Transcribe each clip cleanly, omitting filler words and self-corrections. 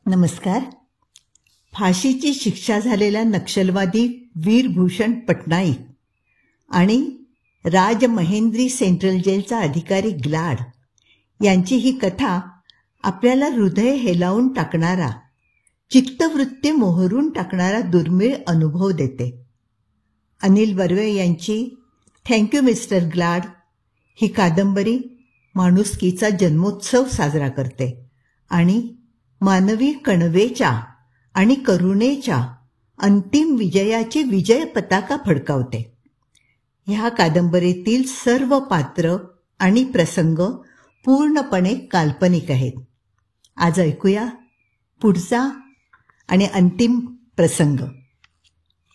नमस्कार. फाशीची शिक्षा झालेला नक्षलवादी वीरभूषण पटनाईक आणि राजमहेंद्री सेंट्रल जेलचा अधिकारी ग्लाड यांची ही कथा आपल्याला हृदय हेलावून टाकणारा, चित्तवृत्ती मोहरून टाकणारा दुर्मिळ अनुभव देते. अनिल बर्वे यांची थँक्यू मिस्टर ग्लाड ही कादंबरी माणुसकीचा जन्मोत्सव साजरा करते आणि मानवी कणवेच्या आणि करुणेच्या अंतिम विजयाची विजय पताका फडकावते. ह्या कादंबरीतील सर्व पात्र आणि प्रसंग पूर्णपणे काल्पनिक आहेत. आज ऐकूया पुढचा आणि अंतिम प्रसंग.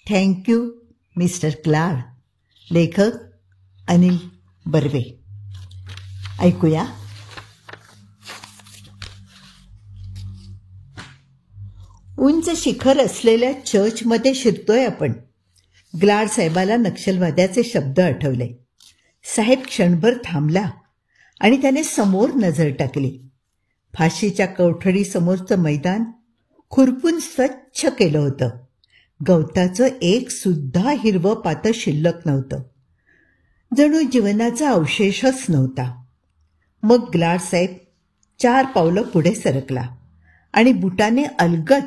Thank you mister glad. लेखक अनिल बर्वे. ऐकूया. उंच शिखर असलेल्या चर्चमध्ये शिरतोय आपण. ग्लाड साहेबाला नक्षलवाद्याचे शब्द आठवले. साहेब क्षणभर थांबला आणि त्याने समोर नजर टाकली. फाशीच्या कोठडीसमोरचं मैदान खुरपून स्वच्छ केलं होतं. गवताचं एक सुद्धा हिरवं पातं शिल्लक नव्हतं. जणू जीवनाचा अवशेषच नव्हता. मग ग्लाड साहेब 4 पावलं पुढे सरकला आणि बुटाने अलगद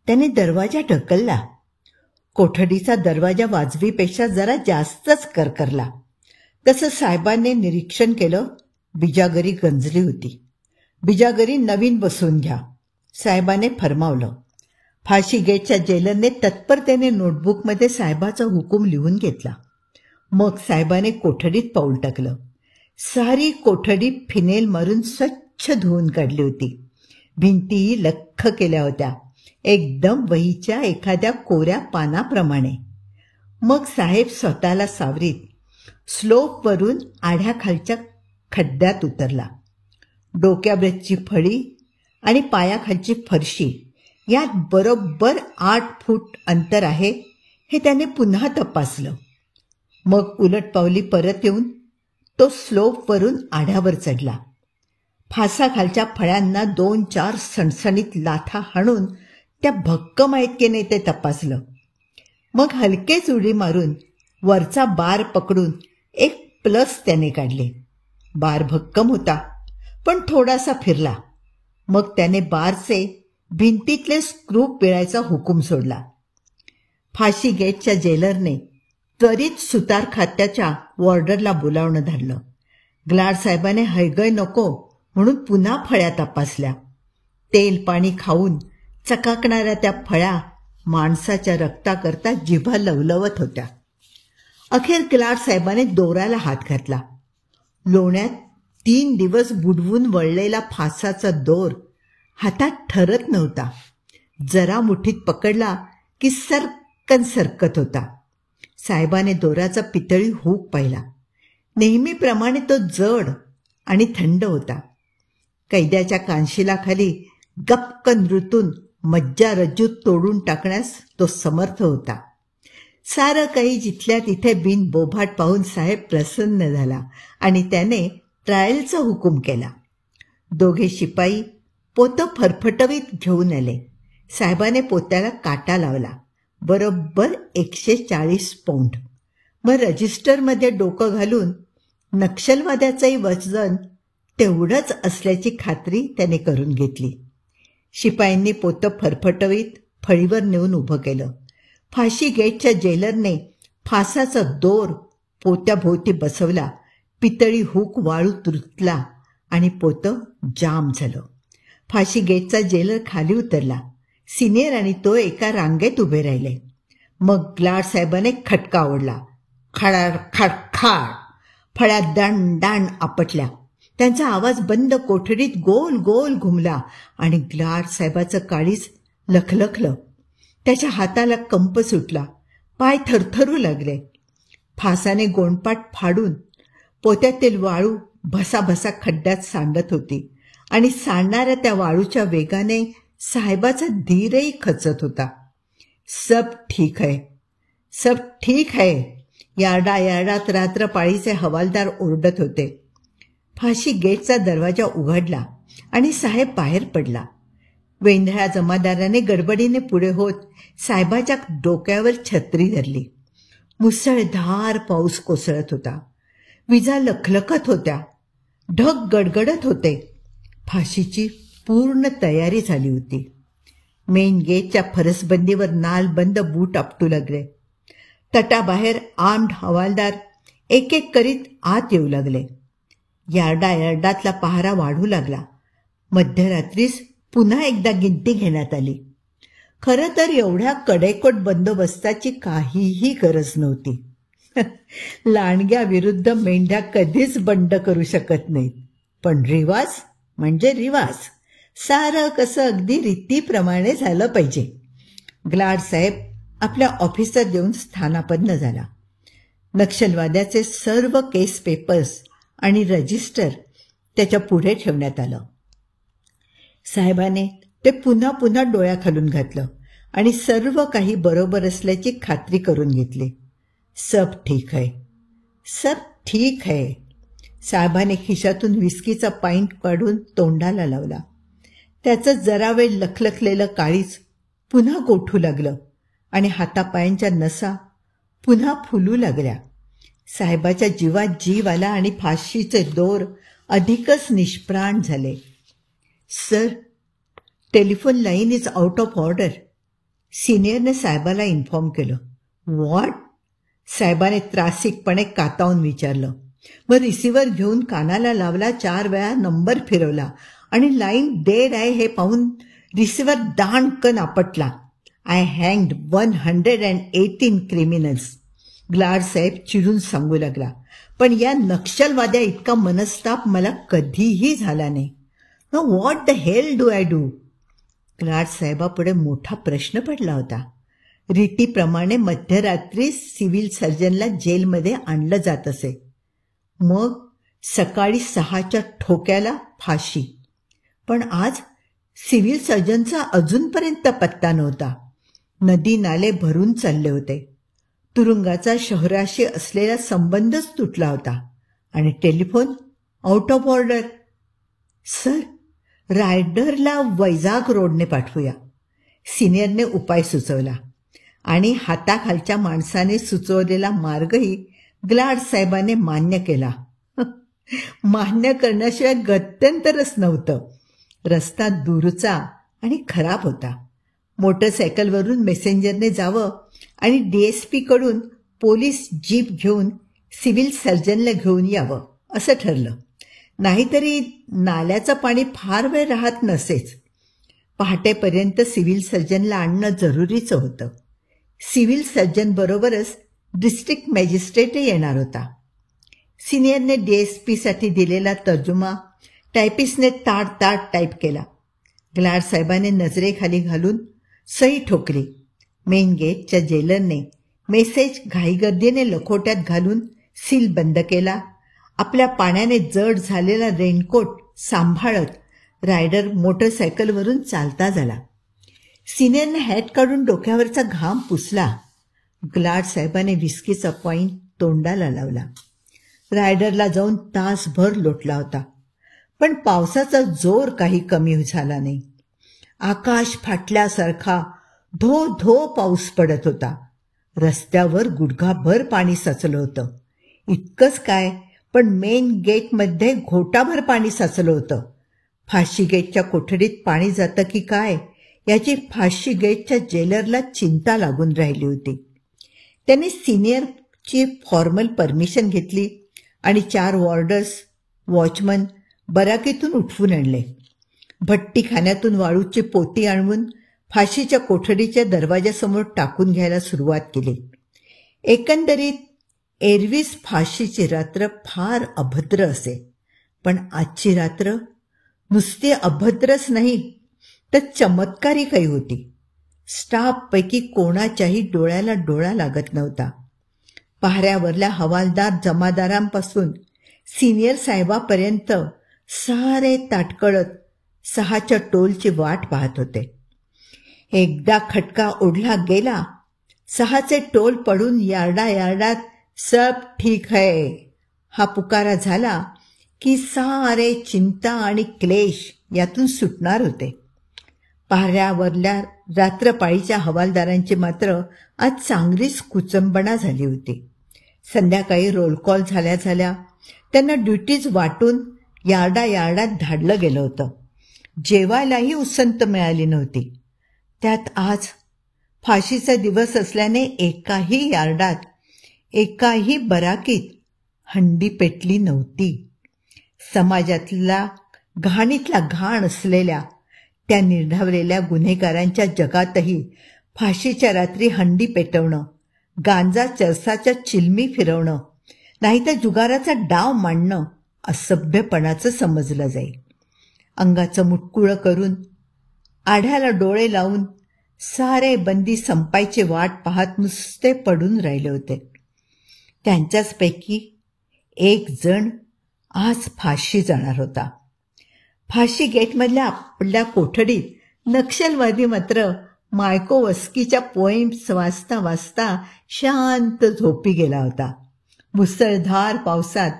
त्याने दरवाजा ढकलला. कोठडीचा दरवाजा वाजवीपेक्षा जरा जास्तच करकरला. तसं साहेबांनी निरीक्षण केलं. बिजागरी गंजली होती. बिजागरी नवीन बसवून घ्या, साहेबाने फरमावलं. फाशी गेटच्या जेलरने तत्परतेने नोटबुकमध्ये साहेबाचा हुकूम लिहून घेतला. मग साहेबाने कोठडीत पाऊल टाकलं. सारी कोठडी फिनेल मारून स्वच्छ धुवून काढली होती. भिंतीही लख्ख केल्या होत्या, एकदम वहीच्या एखाद्या कोऱ्या पानाप्रमाणे. मग साहेब स्वतःला सावरीत स्लोपवरून आढ्याखालच्या खड्ड्यात उतरला. डोक्यावरची फळी आणि पायाखालची फरशी यात बरोबर 8 फूट अंतर आहे हे त्याने पुन्हा तपासलं. मग उलटपावली परत येऊन तो स्लोपवरून आढ्यावर चढला. फासाखालच्या फळ्यांना 2-4 सणसणीत लाथा हाणून त्या भक्कम आहेत की नाही ते तपासलं. मग हलकेच उडी मारून वरचा बार पकडून एक प्लस त्याने काढले. बार भक्कम होता पण थोडासा फिरला. मग त्याने बारचे भिंतीतले स्क्रू पिळायचा हुकूम सोडला. फाशी गेटच्या जेलरने त्वरित सुतार खात्याच्या वॉर्डरला बोलावणं धाडलं. ग्लाड साहेबाने हैगय नको म्हणून पुन्हा फळ्या तपासल्या. तेल पाणी खाऊन चकाकणाऱ्या त्या फळ्या माणसाच्या रक्ताकरता जिभा लवलवत होत्या. अखेर ग्लाड साहेबाने दोऱ्याला हात घातला. लोण्यात 3 दिवस बुडवून वळलेला फासाचा दोर हातात ठरत नव्हता. जरा मुठीत पकडला की सरकन सरकत होता. साहेबाने दोऱ्याचा पितळी हूक पाहिला. नेहमीप्रमाणे तो जड आणि थंड होता. कैद्याच्या कानशिलाखाली गपकन रुतून मज्जा रज्जूत तोडून टाकण्यास तो समर्थ होता. सारं काही जिथल्या तिथे बिनबोभाट पाहून साहेब प्रसन्न झाला आणि त्याने ट्रायलचा हुकूम केला. 2 शिपाई पोतं फरफटवीत घेऊन आले. साहेबाने पोत्याला काटा लावला. बरोबर 140 पौंड. मग रजिस्टरमध्ये डोकं घालून नक्षलवाद्याचंही वजन तेवढंच असल्याची खात्री त्याने करून घेतली. शिपायांनी पोतं फरफटवीत फळीवर नेऊन उभं केलं. फाशी गेटच्या जेलरने फासाचा दोर पोत्याभोवती बसवला. पितळी हुक वाळूत रुतला आणि पोतं जाम झालं. फाशी गेटचा जेलर खाली उतरला. सिनियर आणि तो एका रांगेत उभे राहिले. मग ग्लाड साहेबाने खटका आवडला. खडाड खडखाड फळ्या दाण दाण आपटल्या. त्यांचा आवाज बंद कोठडीत गोल गोल घुमला आणि ग्लाड साहेबाचं काळीज लखलखलं. त्याच्या हाताला कंप सुटला. पाय थरथरू लागले. फासाने गोंडपाट फाडून पोत्यातील वाळू भसाभसा खड्ड्यात सांडत होती आणि सांडणाऱ्या त्या वाळूच्या वेगाने साहेबाचा धीरही खचत होता. सब ठीक है, सब ठीक है, यार्डात रात्रपाळीचे हवालदार ओरडत होते. फाशी गेटचा दरवाजा उघडला आणि साहेब बाहेर पडला. वेंधळ्या जमादाराने गडबडीने पुढे होत साहेबाच्या डोक्यावर छत्री धरली. मुसळधार पाऊस कोसळत होता. विजा लखलखत होत्या. ढग गडगडत होते. फाशीची पूर्ण तयारी झाली होती. मेन गेटच्या फरसबंदीवर नालबंद बूट आपटू लागले. तटाबाहेर आर्म्ड हवालदार एक एक करीत आत येऊ लागले. यार्डातला पहारा वाढू लागला. मध्यरात्रीस पुन्हा एकदा गिनती घेण्यात आली. खरं तर एवढ्या कडेकोट बंदोबस्ताची काहीही गरज नव्हती. लांडग्या विरुद्ध मेंढ्या कधीच बंड करू शकत नाहीत. पण रिवाज म्हणजे रिवाज. सारं कसं अगदी रीतीप्रमाणे झालं पाहिजे. ग्लाड साहेब आपल्या ऑफिसात येऊन स्थानापन्न झाला. नक्षलवाद्याचे सर्व केस पेपर्स आणि रजिस्टर त्याच्या पुढे ठेवण्यात आलं. साहेबाने ते पुन्हा पुन्हा डोळ्याखालून घातलं आणि सर्व काही बरोबर असल्याची खात्री करून घेतली. सब ठीक है, सब ठीक है. साहेबाने खिशातून विस्कीचा पाईंट काढून तोंडाला लावला. त्याचं जरा वेळ लखलखलेलं काळीज पुन्हा गोठू लागलं आणि हातापायांच्या नसा पुन्हा फुलू लागल्या. साहेबाच्या जीवात जीव आला आणि फाशीचे दोर अधिकच निष्प्राण झाले. Sir, telephone line is out of order. सिनियरने साहेबाला इन्फॉर्म केलं. व्हॉट? साहेबाने त्रासिकपणे कातावून विचारलं. मग रिसिव्हर घेऊन कानाला लावला. 4 वेळा नंबर फिरवला आणि लाईन डेड आहे हे पाहून रिसिव्हर दांडकन आपटला. आय हँग्ड 118 क्रिमिनल्स. ग्लाड साहेब चिडून सांगू लागला. पण या नक्षलवाद्या इतका मनस्ताप मला कधीही झाला नाही. No what the hell do I do? Glad साहेबापुढे मोठा प्रश्न पडला होता. रीतीप्रमाणे मध्यरात्री सिव्हिल सर्जनला जेलमध्ये आणलं जात असे. मग सकाळी 6च्या ठोक्याला फाशी. पण आज सिव्हिल सर्जनचा अजूनपर्यंत पत्ता नव्हता. नदी नाले भरून चालले होते. तुरुंगाचा शहराशी असलेला संबंधच तुटला होता आणि telephone out of order. Sir, रायडरला वैजाग रोडने पाठवूया. सिनियरने उपाय सुचवला आणि हाताखालच्या माणसाने सुचवलेला मार्गही ग्लाड साहेबाने मान्य केला. मान्य करण्याशिवाय गत्यंतरच नव्हतं. रस्ता दूरचा आणि खराब होता. मोटरसायकलवरून मेसेंजरने जावं आणि DSPकडून पोलीस जीप घेऊन सिव्हिल सर्जनला घेऊन यावं असं ठरलं. नाहीतरी नाल्याचं पाणी फार वेळ राहत नसेच. पहाटेपर्यंत सिव्हिल सर्जनला आणणं जरुरीचं होतं. सिव्हिल सर्जनबरोबरच डिस्ट्रिक्ट मॅजिस्ट्रेटही येणार होता. सिनियरने DSPसाठी दिलेला तर्जुमा टायपिस्टने ताट टाईप केला. ग्लाड साहेबाने नजरेखाली घालून सही ठोकली. मेन गेटच्या जेलरने मेसेज घाईगर्दीने लखोट्यात घालून सील बंद केला. आपल्या पाण्याने जड झालेला रेनकोट सांभाळत रायडर मोटरसायकलवरून चालता झाला. सिनियरने हॅट काढून डोक्यावरचा घाम पुसला. ग्लाड साहेबाने विस्कीचा पॉईंट तोंडाला लावला. रायडरला जाऊन तासभर लोटला होता. पण पावसाचा जोर काही कमी झाला नाही. आकाश फाटल्यासारखा धो धो पाऊस पडत होता. रस्त्यावर गुडघाभर पाणी साचलं होतं. इतकंच काय, पण मेन गेटमध्ये घोटाभर पाणी साचलं होतं. फाशी गेटच्या कोठडीत पाणी जातं की काय याची फाशी गेटच्या जेलरला चिंता लागून राहिली होती. त्याने सिनियरची फॉर्मल परमिशन घेतली आणि 4 वॉर्डर्स, वॉचमन बराकीतून उठवून आणले. भट्टीखान्यातून वाळूची पोती आणून फाशीच्या कोठडीच्या दरवाजासमोर टाकून घ्यायला सुरुवात केली. एकंदरीत एरवीच फाशीची रात्र फार अभद्र असे. पण आजची रात्र नुसती अभद्रच नाही तर चमत्कारी काही होती. स्टाफपैकी कोणाच्याही डोळ्याला डोळा लागत नव्हता. पहाऱ्यावरल्या हवालदार जमादारांपासून सिनियर साहेबापर्यंत सारे ताटकळत 6च्या टोलची वाट पाहत होते. एकदा खटका ओढला गेला, 6चे टोल पडून यार्डात सब ठीक है हा पुकारा झाला की सारे चिंता आणि क्लेश यातून सुटणार होते. पाऱ्यावरल्या रात्रपाळीच्या हवालदारांची मात्र आज चांगलीच कुचंबणा झाली होती. संध्याकाळी रोल कॉल झाल्या झाल्या त्यांना ड्युटीज वाटून यार्डात धाडलं गेलं होतं. जेवायलाही उसंत मिळाली नव्हती. त्यात आज फाशीचा दिवस असल्याने एकाही यार्डात, एकाही बराकीत हंडी पेटली नव्हती. समाजातला घाणीतला घाण असलेल्या त्या निर्धावलेल्या गुन्हेगारांच्या जगातही फाशीच्या रात्री हंडी पेटवणं, गांजा चरसाच्या चिलमी फिरवणं, नाहीतर जुगाराचा डाव मांडणं असभ्यपणाचं समजलं जाईल. अंगाचं मुटकुळं करून, आढ्याला डोळे लावून सारे बंदी संपायची वाट पाहत नुसते पडून राहिले होते. त्यांच्याचपैकी एक जण आज फाशी जाणार होता. फाशी गेटमधल्या आपल्या कोठडीत नक्षलवादी मात्र मायकोवस्कीच्या पोएम्स वाचता वाचता शांत झोपी गेला होता. मुसळधार पावसात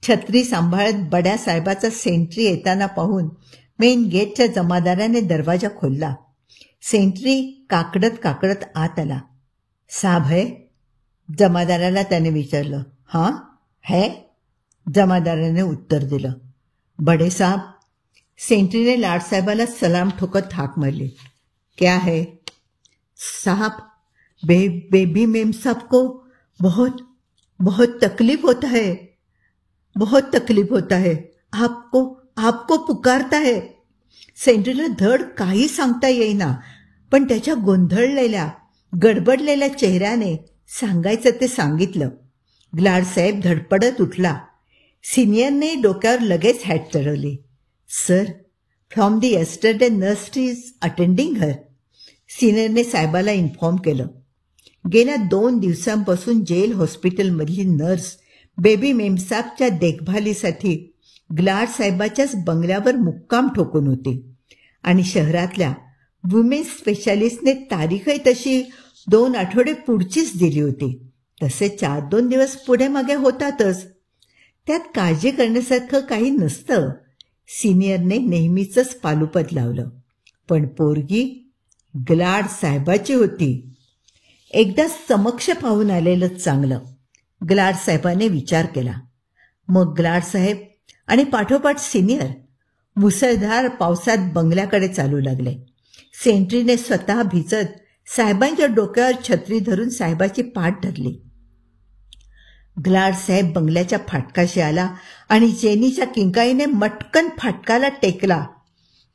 छत्री सांभाळत बड्या साहेबाचा सेंट्री येताना पाहून मेन गेटच्या जमादाराने दरवाजा खोलला. सेंट्री काकडत आत आला. साहब है? जमादाराला त्याने विचारलं. हां है, जमादाराने उत्तर दिलं. बडे साहब, सेंट्रीने लाडसाहेबाला सलाम ठोकत हाक मारली. क्या है? साहब, बेबी मेम साहब को बहुत बहुत तकलीफ होता है, बहुत तकलीफ होता है, आपको पुकारता है. सेंट्रीला धड काही सांगता येईना, पण त्याच्या गोंधळलेल्या गडबडलेल्या चेहऱ्याने सांगायचं ते सांगितलं. ग्लाडसाहेब धडपडत उठला. सिनियरने डोक्यावर लगेच हॅट चढवली. Sir, from the yesterday nurse is attending her. सिनियरने साहेबाला इन्फॉर्म केलं. गेल्या 2 दिवसांपासून जेल हॉस्पिटलमधली नर्स बेबी मेमसाबच्या देखभालीसाठी ग्लाड साहेबाच्याच बंगल्यावर मुक्काम ठोकून होती आणि शहरातल्या वुमेन्स स्पेशालिस्टने तारीखही तशी 2 आठवडे पुढचीच दिली होती. तसे 4-2 दिवस पुढे मागे होतातच. त्यात काळजी करण्यासारखं काही नसतं. सिनियरने नेहमीचंच पालुपद लावलं. पण पोरगी ग्लाड साहेबाची होती. एकदा समक्ष पाहून आलेलं चांगलं. ग्लाड साहेबाने विचार केला. मग ग्लाड साहेब आणि पाठोपाठ सिनियर मुसळधार पावसात बंगल्याकडे चालू लागले. सेंट्रीने स्वतः भिजत साहेबांच्या डोक्यावर छत्री धरून साहेबाची पाठ धरली. ग्लाड साहेब बंगल्याच्या फाटकाशी आला आणि जेनीच्या किंकाईने मटकन फाटकाला टेकला.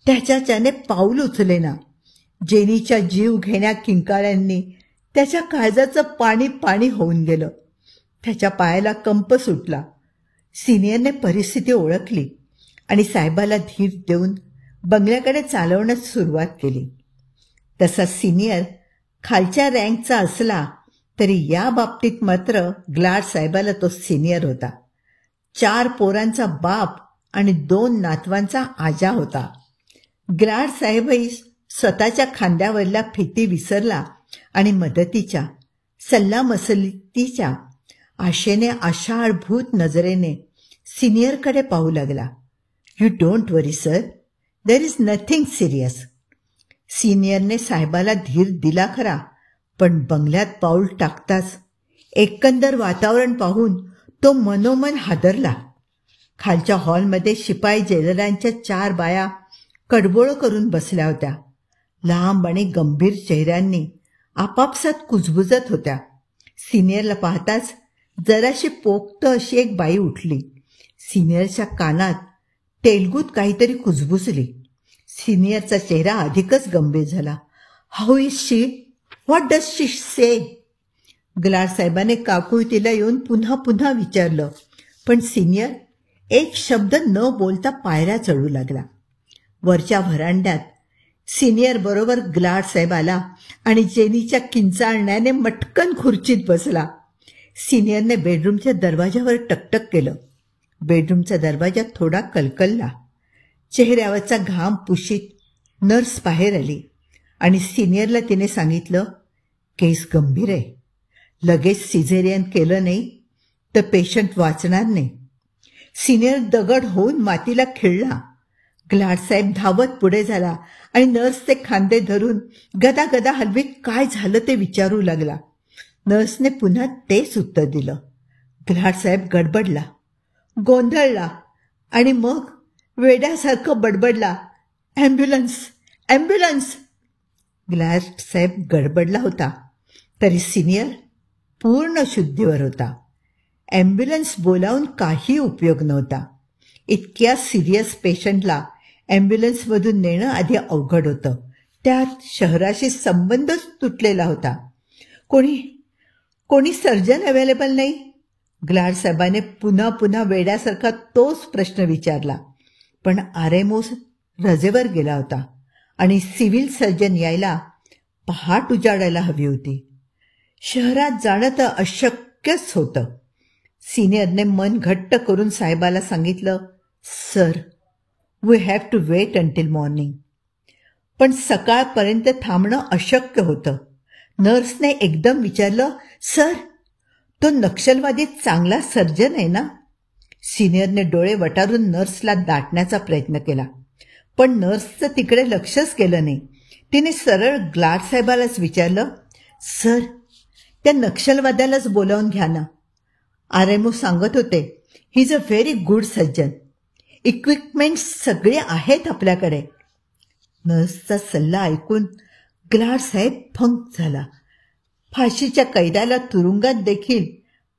त्याच्याने पाऊल उचलेना. जेनीच्या जीव घेण्या किंकाळ्यांनी त्याच्या काळजाचं पाणी होऊन गेलं. त्याच्या पायाला कंप सुटला. सिनियरने परिस्थिती ओळखली आणि साहेबाला धीर देऊन बंगल्याकडे चालवण्यास सुरुवात केली. तसा सिनियर खालच्या रँकचा असला तरी या बाबतीत मात्र ग्लाड साहेबाला तो सिनियर होता. 4 पोरांचा बाप आणि 2 नातवांचा आजा होता. ग्लाड साहेबही स्वतःच्या खांद्यावरल्या भीती विसरला आणि मदतीच्या, सल्लामसलतीच्या आशेने आषाढभूत नजरेने सिनियरकडे पाहू लागला. You don't worry sir, there is nothing serious. सिनियरने साहेबाला धीर दिला खरा, पण बंगल्यात पाऊल टाकताच एकंदर वातावरण पाहून तो मनोमन हादरला. खालच्या हॉलमध्ये शिपाई जेलरांच्या 4 बाया कडबोळं करून बसल्या होत्या. लांब आणि गंभीर चेहऱ्यांनी आपापसात कुजबुजत होत्या. सिनियरला पाहताच जराशी पोक्त अशी एक बाई उठली. सिनियरच्या कानात तेलगूत काहीतरी कुजबुजली. सिनियरचा चेहरा अधिकच गंभीर झाला. How is she? What does she say? Glad साहेबाने काकुळतीला येऊन पुन्हा विचारलं, पण सिनियर एक शब्द न बोलता पायऱ्या चढू लागला. वरच्या व्हरांड्यात सिनियर बरोबर ग्लाड साहेब आला आणि जेनीच्या किंचाळण्याने मटकन खुर्चीत बसला. सिनियरने बेडरूमच्या दरवाजावर टकटक केलं. बेडरूमचा दरवाजा थोडा कलकलला. चेहऱ्यावरचा घाम पुशीत नर्स बाहेर आली आणि सिनियरला तिने सांगितलं, केस गंभीर आहे, लगेच सिझेरियन केलं नाही तर पेशंट वाचणार नाही. सिनियर दगड होऊन मातीला खिळला. ग्लाडसाहेब धावत पुढे झाला आणि नर्सचे खांदे धरून गदा गदा हलवीत काय झालं ते विचारू लागला. नर्सने पुन्हा तेच उत्तर दिलं. ग्लाडसाहेब गडबडला, गोंधळला आणि मग वेड्यासारखं बडबडला, ॲम्ब्युलन्स, ॲम्ब्युलन्स. ग्लाडसाहेब गडबडला होता तरी सिनियर पूर्ण शुद्धीवर होता. ॲम्ब्युलन्स बोलावून काही उपयोग नव्हता. इतक्या सिरियस पेशंटला ॲम्ब्युलन्समधून नेणं आधी अवघड होतं. त्यात शहराशी संबंधच तुटलेला होता. कोणी सर्जन अवेलेबल नाही. ग्लाडसाहेबाने पुन्हा पुन्हा वेड्यासारखा तोच प्रश्न विचारला. पण आरएमओ रजेवर गेला होता आणि सिव्हिल सर्जन यायला पहाट उजाडायला हवी होती. शहरात जाणं तर अशक्यच होतं. सिनियरने मन घट्ट करून साहेबाला सांगितलं, sir, we have to wait until morning. पण सकाळपर्यंत थांबणं अशक्य होतं. नर्सने एकदम विचारलं, सर, तो नक्षलवादी चांगला सर्जन आहे ना? सिनियरने डोळे वटारून नर्सला दाटण्याचा प्रयत्न केला, पण नर्सचं तिकडे लक्षच गेलं नाही. तिने सरळ ग्लाडसाहेबालाच विचारलं, सर, त्या नक्षलवाद्यालाच बोलावून घ्या ना. आरएमओ सांगत होते, he is a very good surgeon. Equipments सगळे आहेत आपल्याकडे. नर्सचा सल्ला ऐकून ग्लाडसाहेब फंक झाला. फाशीच्या कैद्याला तुरुंगात देखील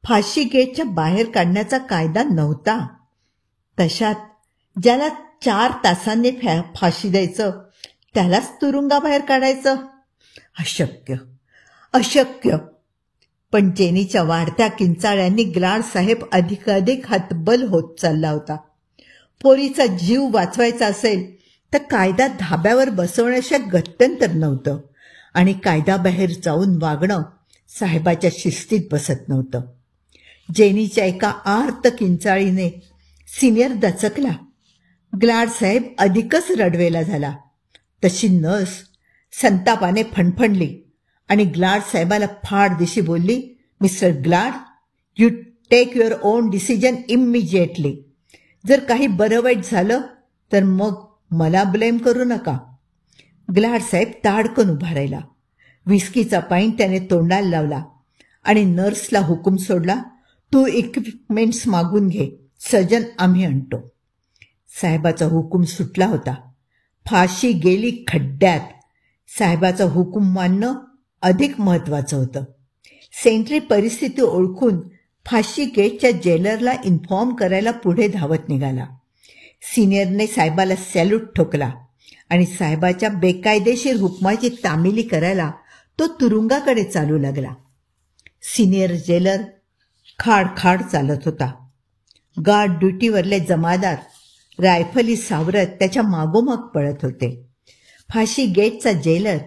फाशी गेटच्या बाहेर काढण्याचा कायदा नव्हता. तशात ज्याला 4 तासांनी फाशी द्यायचं त्यालाच तुरुंगाबाहेर काढायचं? अशक्य, अशक्य. पण जेनीच्या वाढत्या किंचाळ्यांनी ग्लाडसाहेब अधिकाधिक हतबल होत चालला होता. पोरीचा जीव वाचवायचा असेल तर कायदा धाब्यावर बसवण्याशिवाय गत्यंतर नव्हतं आणि कायद्याबाहेर जाऊन वागणं साहेबाच्या शिस्तीत बसत नव्हतं. जेनीच्या एका आर्त किंचाळीने सिनियर दचकला. ग्लाडसाहेब अधिकच रडवेला झाला. तशी नर्स संतापाने फणफणली आणि ग्लाडसाहेबाला फाडदिशी बोलली, mister Glad, you take your own decision immediately. जर काही बरं वाईट झालं तर मग मला ब्लेम करू नका. ग्लाडसाहेब ताडकन उभा राहिला. विस्कीचा पाईंट त्याने तोंडाला लावला आणि नर्सला हुकूम सोडला, तू इक्विपमेंट्स मागून घे, सर्जन आम्ही आणतो. साहेबाचा हुकूम सुटला होता. फाशी गेली खड्ड्यात. साहेबाचा हुकूम मानणं अधिक महत्त्वाचं होतं. सेंट्री परिस्थिती ओळखून फाशी गेटच्या जेलरला इन्फॉर्म करायला पुढे धावत निघाला. सिनियरने साहेबाला सॅल्यूट ठोकला आणि साहेबाच्या बेकायदेशीर हुकमाची तामिली करायला तो तुरुंगाकडे चालू लागला. सिनियर जेलर खाडखाड चालत होता. गार्ड ड्युटीवरले जमादार रायफली सावरत त्याच्या मागोमाग पळत होते. फाशी गेटचा जेलर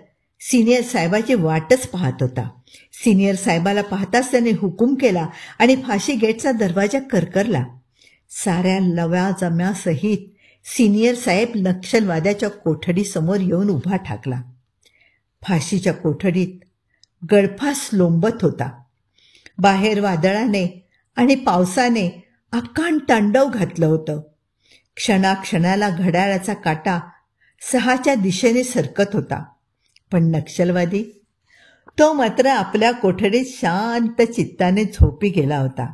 सिनियर साहेबाची वाटच पाहत होता. सिनियर साहेबाला पाहताच त्याने हुकूम केला आणि फाशी गेटचा दरवाजा करकरला. साऱ्या लव्याजम्यासहित सिनियर साहेब नक्षलवाद्याच्या कोठडीसमोर येऊन उभा ठाकला. फाशीच्या कोठडीत गळफास लोंबत होता. बाहेर वादळाने आणि पावसाने अकांड तांडव घातलं होतं. क्षणाक्षणाला घड्याळाचा काटा 6च्या दिशेने सरकत होता. पण नक्षलवादी तो मात्र आपल्या कोठडीत शांत चित्ताने झोपी गेला होता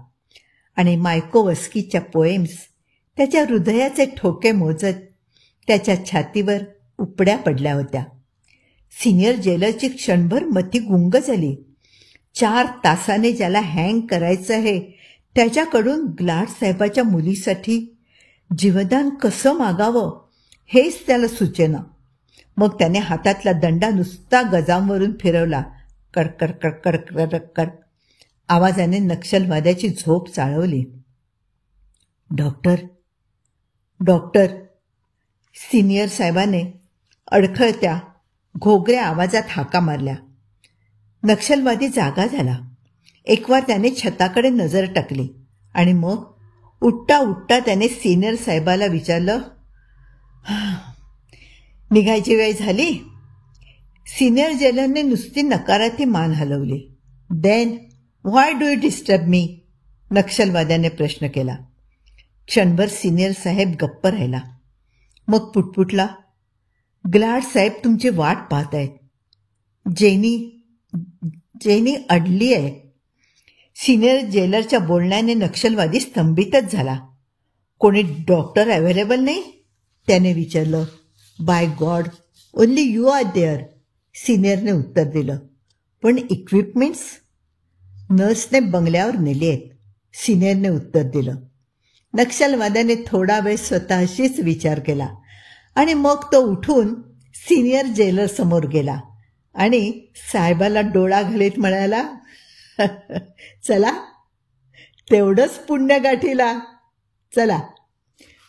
आणि मायकोवस्कीच्या पोएम्स त्याच्या हृदयाचे ठोके मोजत त्याच्या छातीवर उपड्या पडल्या होत्या. सिनियर जेलरची क्षणभर मती गुंग झाली. 4 तासाने ज्याला हँग करायचं आहे त्याच्याकडून ग्लाडसाहेबाच्या मुलीसाठी जीवदान कसं मागावं हेच त्याला सुचेना. मग त्याने हातातला दंडा नुसता गजांवरून फिरवला. कडकड कडकड कडकड आवाजाने नक्षलवाद्याची झोप चाळवली. डॉक्टर, डॉक्टर, सिनियर साहेबाने अडखळत्या घोगऱ्या आवाजात हाका मारल्या. नक्षलवादी जागा झाला. एकवार त्याने छताकडे नजर टाकली आणि मग उठता उठता त्याने सिनियर साहेबाला विचारलं, निघायची वेळ झाली? सिनियर जेलरने नुसती नकारार्थी मान हलवली. Then why do you disturb me? नक्षलवाद्याने प्रश्न केला. क्षणभर सिनियर साहेब गप्प राहिला. मग पुटपुटला, ग्लाड साहेब तुमची वाट पाहतायत. जेनी अडली आहे. सिनियर जेलरच्या बोलण्याने नक्षलवादी स्तंभितच झाला. कोणी डॉक्टर अवेलेबल नाही, त्याने विचारलं. By God, only you are there, सिनियरने उत्तर दिलं. पण इक्विपमेंट्स? नर्सने बंगल्यावर नेली आहेत, सिनियरने उत्तर दिलं. नक्षलवाद्याने थोडा वेळ स्वतःशीच विचार केला आणि मग तो उठून सिनियर जेलर समोर गेला आणि साहेबाला डोळा घालीत म्हणाला, चला, तेवढंच पुण्य गाठीला, चला.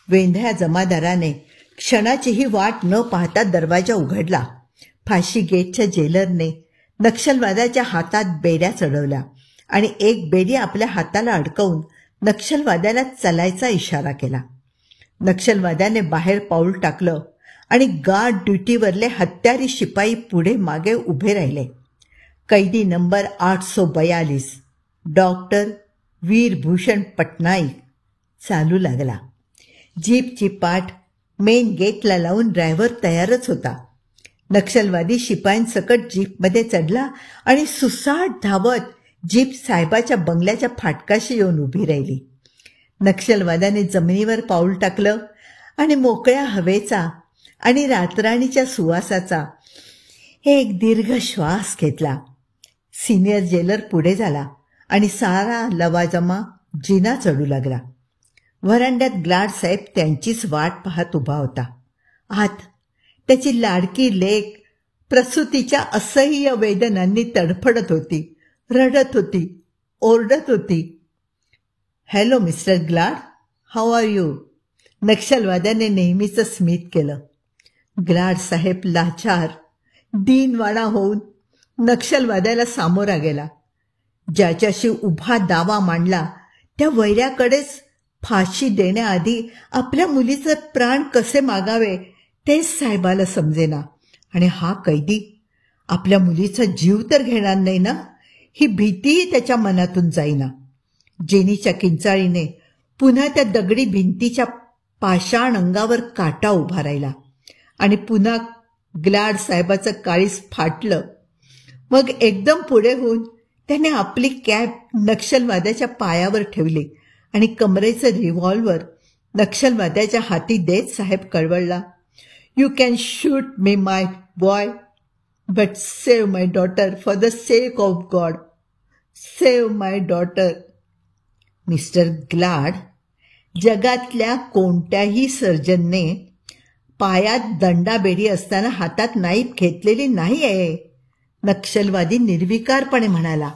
वेंढ्या जमादाराने क्षणाचीही वाट न पाहता दरवाजा उघडला. फाशी गेटच्या जेलरने नक्षलवाद्याच्या हातात बेड्या चढवल्या आणि एक बेडी आपल्या हाताला अडकवून नक्षलवाद्याला चलायचा इशारा केला. नक्षलवाद्याने बाहेर पाऊल टाकलं आणि गार्ड ड्युटीवरले हत्यारी शिपाई पुढे मागे उभे राहिले. कैदी नंबर 842 डॉक्टर वीरभूषण पटनाईक चालू लागला. जीपची पाठ मेन गेटला लावून ड्रायव्हर तयारच होता. नक्षलवादी शिपायांसकट जीपमध्ये चढला आणि सुसाट धावत जीप साहेबाच्या बंगल्याच्या फाटकाशी येऊन उभी राहिली. नक्षलवाद्याने जमिनीवर पाऊल टाकलं आणि मोकळ्या हवेचा आणि रातराणीच्या सुवासाचा एक दीर्घ श्वास घेतला. सिनियर जेलर पुढे झाला आणि सारा लवाजमा जिना चढू लागला. व्हरांड्यात ग्लाड साहेब त्यांचीच वाट पाहत उभा होता. आत त्याची लाडकी लेक प्रसूतीच्या असह्य वेदनांनी तडफडत होती, रडत होती, ओरडत होती. Hello mister Glad, how are you? नक्षलवाद्याने नेहमीचं स्मित केलं. ग्लाड साहेब लाचार, दीनवाणा होऊन नक्षलवाद्याला सामोरा गेला. ज्याच्याशी उभा दावा मांडला त्या वैऱ्याकडेच फाशी देण्याआधी आपल्या मुलीचे प्राण कसे मागावे तेच साहेबाला समजेना. आणि हा कैदी आपल्या मुलीचा जीव तर घेणार नाही ना, ही भीतीही त्याच्या मनातून जाईना. जेनीच्या किंचाळीने पुन्हा त्या दगडी भिंतीच्या पाषाण अंगावर काटा उभा राहिला आणि पुन्हा ग्लाड साहेबाचं काळीज फाटलं. मग एकदम पुढे होऊन त्याने आपली कॅप नक्षलवाद्याच्या पायावर ठेवली आणि कमरेचं रिव्हॉल्वर नक्षलवाद्याच्या हाती देत साहेब कळवळला, you can shoot me my boy, but save my daughter for the sake of God, save my daughter. Mister Glad, जगातल्या कोणत्याही सर्जनने पायात दंडाबेडी असताना हातात नाईफ घेतलेली नाही आहे, नक्षलवादी निर्विकारपणे म्हणाला.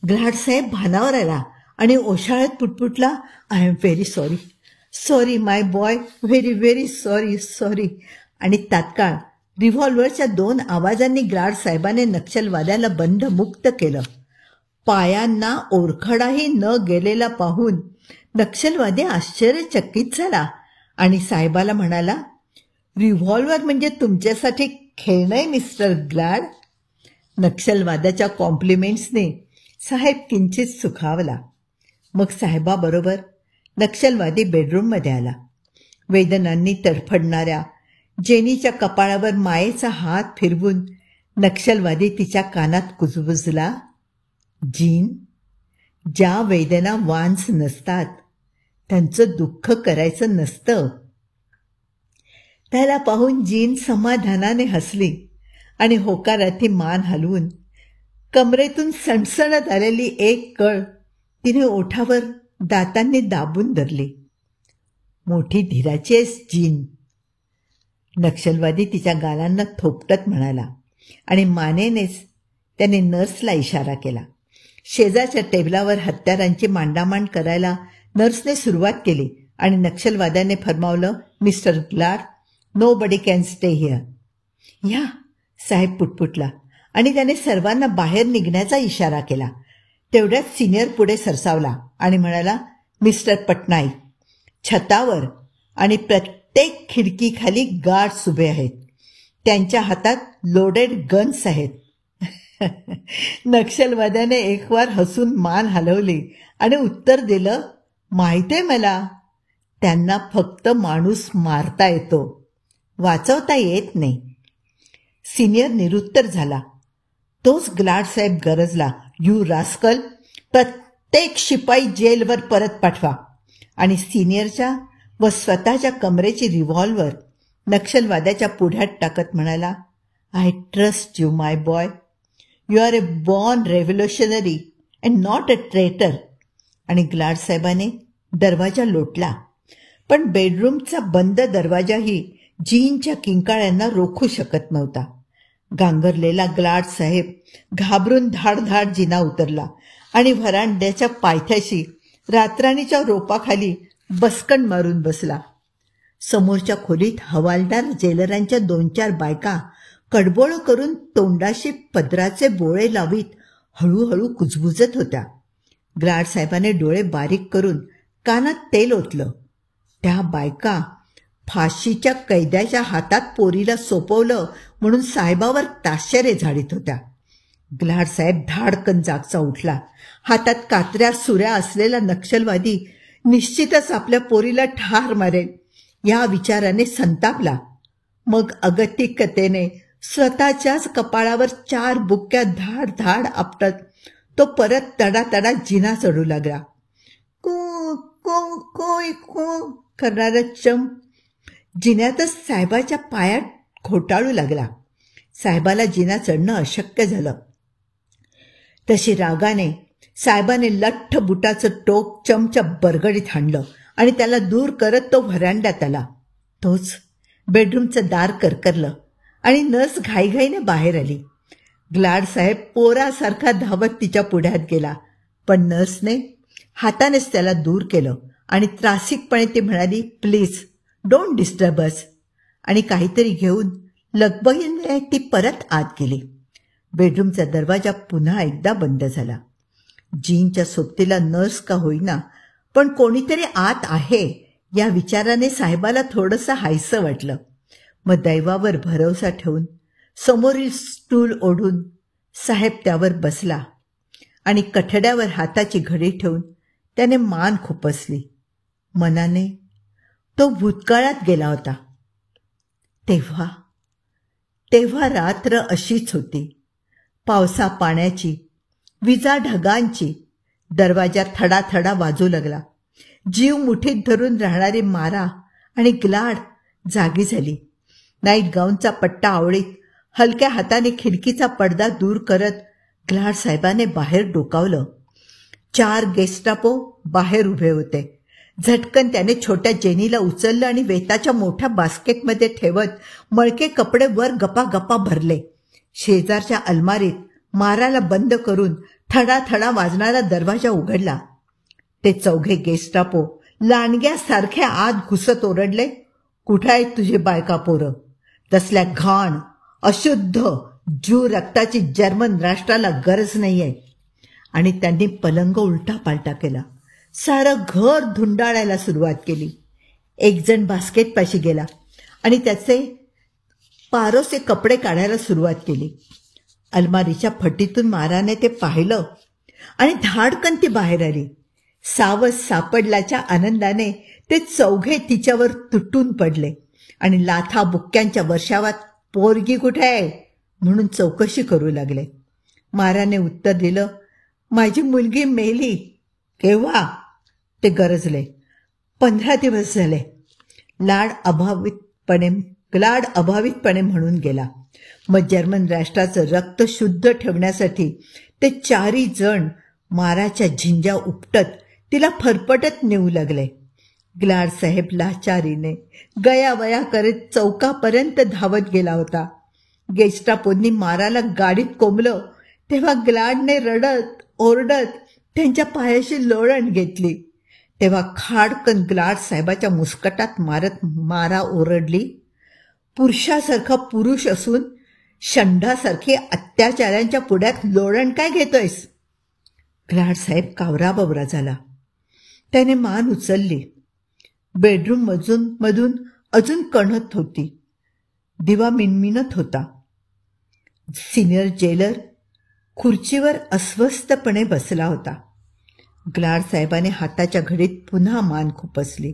ग्लाड साहेब भानावर आला आणि ओशाळ्यात पुटपुटला, I am very sorry, sorry my boy, very very sorry, sorry. आणि तात्काळ रिव्हॉल्वरच्या 2 आवाजांनी ग्लाड साहेबाने नक्षलवाद्याला बंधमुक्त केलं. पायांना ओरखडाही न गेलेला पाहून नक्षलवादी आश्चर्यचकित झाला आणि साहेबाला म्हणाला, रिव्हॉल्वर म्हणजे तुमच्यासाठी खेळणंय मिस्टर ग्लाड. नक्षलवाद्याच्या कॉम्प्लिमेंट्सने साहेब किंचित सुखावला. मग साहेबाबरोबर नक्षलवादी बेडरूममध्ये आला. वेदनांनी तडफडणाऱ्या जेनीच्या कपाळावर मायेचा हात फिरवून नक्षलवादी तिच्या कानात कुजबुजला, जीन, ज्या वेदना वांस नसतात त्यांचं दुःख करायचं नसतं. त्याला पाहून जीन समाधानाने हसली आणि होकारार्थी मान हलवून कमरेतून सणसणत आलेली एक कळ तिने ओठावर दातांनी दाबून धरली. मोठी धीराची आहेस जीन, नक्षलवादी तिच्या गालांना थोपटत म्हणाला आणि मानेनेच त्याने नर्सला इशारा केला. शेजारच्या टेबलावर हत्यारांची मांडामांड करायला नर्सने सुरुवात केली आणि नक्षलवाद्याने फरमावलं, mister Glad, nobody can stay here. या, साहेब पुटपुटला आणि त्याने सर्वांना बाहेर निघण्याचा इशारा केला. तेवढ्यात सिनियर पुढे सरसावला आणि म्हणाला, मिस्टर पटनाईक, छतावर आणि प्रत्येक खिडकीखाली गार्ड्स उभे आहेत. त्यांच्या हातात लोडेड गन्स आहेत. नक्षलवाद्याने एकवार हसून मान हलवली आणि उत्तर दिलं, माहितीये मला, त्यांना फक्त माणूस मारता येतो, वाचवता येत नाही. सिनियर निरुत्तर झाला. तोच ग्लाड साहेब गरजला, यू रास्कल, प्रत्येक शिपाई जेलवर परत पाठवा. आणि सिनियरच्या व स्वतःच्या कमरेची रिव्हॉल्वर नक्षलवाद्याच्या पुढ्यात टाकत म्हणाला, I trust you my boy. You are a born revolutionary and not a traitor. आणि ग्लाड साहेबाने दरवाजा लोटला, पण बेडरूमचा बंद दरवाजाही जीनच्या किंकाळ्यांना रोखू शकत नव्हता. गांगरलेला ग्लाड साहेब घाबरून धाडधाड जिना उतरला आणि व्हरांड्याच्या पायथ्याशी रातराणीच्या रोपाखाली बसकण मारून बसला. समोरच्या खोलीत हवालदार जेलरांच्या 2-4 बायका कडबोळ करून तोंडाशी पदराचे बोळे लावीत हळूहळू कुजबुजत होत्या. ग्लाड साहेबाने डोळे बारीक करून कानात तेल ओतलं. त्या बायका फाशीच्या कैद्याच्या हातात पोरीला सोपवलं म्हणून साहेबावर ताशेरे झाडीत होत्या. ग्लाड साहेब धाडकन जागचा उठला. हातात कात्र्या सुऱ्या असलेला नक्षलवादी निश्चितच आपल्या पोरीला ठार मारेल या विचाराने संतापला. मग अगतिकतेने स्वतःच्याच कपाळावर 4 बुक्क्या धाड धाड आपटत तो परत तडातडा जिना चढू लागला. को को कोय को करणारा चंप जिन्यातच साहेबाच्या पायात घोटाळू लागला. साहेबाला जिना चढणं अशक्य झालं. तशी रागाने साहेबाने लठ्ठ बुटाचं टोक चमच्या बरगडीत हाणलं आणि त्याला दूर करत तो व्हरांड्यात आला. तोच बेडरूमचं दार करकरलं आणि नर्स घाईघाईने बाहेर आली. ग्लाड साहेब पोरासारखा धावत तिच्या पुढ्यात गेला, पण नर्सने हातानेच त्याला दूर केलं आणि त्रासिकपणे ती म्हणाली, प्लीज डोंट डिस्टर्ब अस. आणि काहीतरी घेऊन लगबगीने ती परत आत गेली. बेडरूमचा दरवाजा पुन्हा एकदा बंद झाला. जीनच्या सोबतीला नर्स का होईना, पण कोणीतरी आत आहे या विचाराने साहेबाला थोडंसं हायसं वाटलं. मग दैवावर भरवसा ठेवून समोरील स्टूल ओढून साहेब त्यावर बसला आणि कठड्यावर हाताची घडी ठेवून त्याने मान खुपसली. मनाने तो भूतकाळात गेला होता. तेव्हा रात्र अशीच होती, पावसा पाण्याची, विजा ढगांची. दरवाजा थडाथडा वाजू लागला. जीव मुठीत धरून राहणारी मारा आणि ग्लाड जागी झाली. नाईट गाऊनचा पट्टा आवळीत हलक्या हाताने खिडकीचा पडदा दूर करत ग्लाड साहेबाने बाहेर डोकावलं. 4 गेस्टापो बाहेर उभे होते. झटकन त्याने छोट्या जेनीला उचललं आणि वेताच्या मोठ्या बास्केटमध्ये ठेवत मळके कपडे वर गपागपा भरले. शेजारच्या अलमारीत माराला बंद करून थडाथडा वाजणारा दरवाजा उघडला. ते 4 गेस्टापो लांडग्यासारखे आत घुसत ओरडले, कुठे आहेत तुझी बायका पोरं? तसल्या घाण अशुद्ध ज्यू रक्ताची जर्मन राष्ट्राला गरज नाहीये. आणि त्यांनी पलंग उलटा पालटा केला. सारं घर धुंडाळायला सुरुवात केली. एक जण बास्केटपाशी गेला आणि त्याचे पारोसे कपडे काढायला सुरुवात केली. अलमारीच्या फटीतून माराने ते पाहिलं आणि धाडकन ती बाहेर आली. सावध सापडल्याच्या आनंदाने ते 4 तिच्यावर तुटून पडले आणि लाथा बुक्क्यांच्या वर्षावात पोरगी कुठे आहे म्हणून चौकशी करू लागले. माराने उत्तर दिलं, माझी मुलगी मेली. केव्हा? ते गरजले. 15 दिवस झाले. ग्लाड अभावितपणे म्हणून गेला. मग जर्मन राष्ट्राचं रक्त शुद्ध ठेवण्यासाठी ते 4 जण माराच्या झिंजा उपटत तिला फरफटत नेऊ लागले. ग्लाड साहेब लाचारीने गयावया करीत चौकापर्यंत धावत गेला होता. गेस्टापोंनी माराला गाडीत कोंबलं तेव्हा ग्लाडने रडत ओरडत त्यांच्या पायाशी लोळण घेतली. तेव्हा खाडकन ग्लाड साहेबाच्या मुस्कटात मारत मारा ओरडली, पुरुषासारखा पुरुष असून षंडासारखी अत्याचारांच्या पुढ्यात लोळण काय घेतोयस? ग्लाड साहेब कावराबावरा झाला. त्याने मान उचलली. बेडरूम मधून अजून कणत होती. दिवा मिणमिणत होता. सिनियर जेलर खुर्चीवर अस्वस्थपणे बसला होता. ग्लाड साहेबाने हाताच्या घडीत पुन्हा मान खुपसली.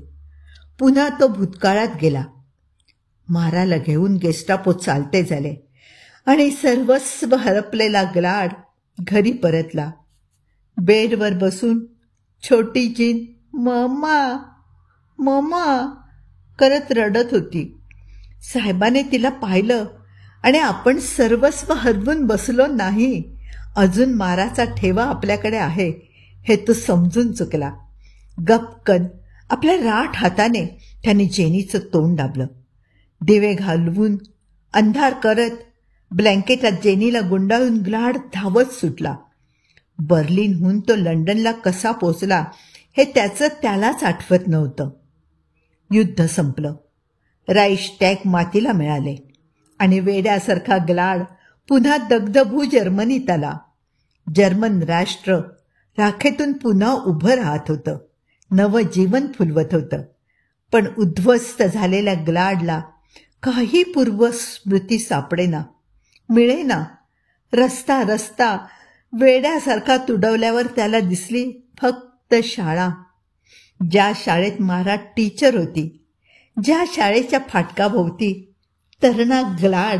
पुन्हा तो भूतकाळात गेला. माराला घेऊन गेस्टापो चालते झाले आणि सर्वस्व हरपलेला ग्लाड घरी परतला. बेडवर बसून छोटी जीन मम्मा मम्मा करत रडत होती. साहेबाने तिला पाहिलं आणि आपण सर्वस्व हरवून बसलो नाही, अजून माराचा ठेवा आपल्याकडे आहे हे तो समजून चुकला. गपकन आपल्या राठ हाताने त्याने जेनीचं तोंड दाबलं. दिवे घालवून अंधार करत ब्लँकेटात जेनीला गुंडाळून ग्लाड धावत सुटला. बर्लिनहून तो लंडनला कसा पोचला हे त्याचं त्यालाच आठवत नव्हतं. युद्ध संपलं. राईचटॅग मातीला मिळाले आणि वेड्यासारखा ग्लाड पुन्हा दग्धभू जर्मनीत आला. जर्मन राष्ट्र राखेतून पुन्हा उभं राहत होतं, नवं जीवन फुलवत होतं. पण उद्ध्वस्त झालेल्या ग्लाडला काही पूर्वस्मृती सापडेना, मिळेना. रस्ता रस्ता वेड्यासारखा तुडवल्यावर त्याला दिसली फक्त शाळा. ज्या शाळेत मारा टीचर होती, ज्या शाळेच्या फाटकाभोवती तरणा ग्लाड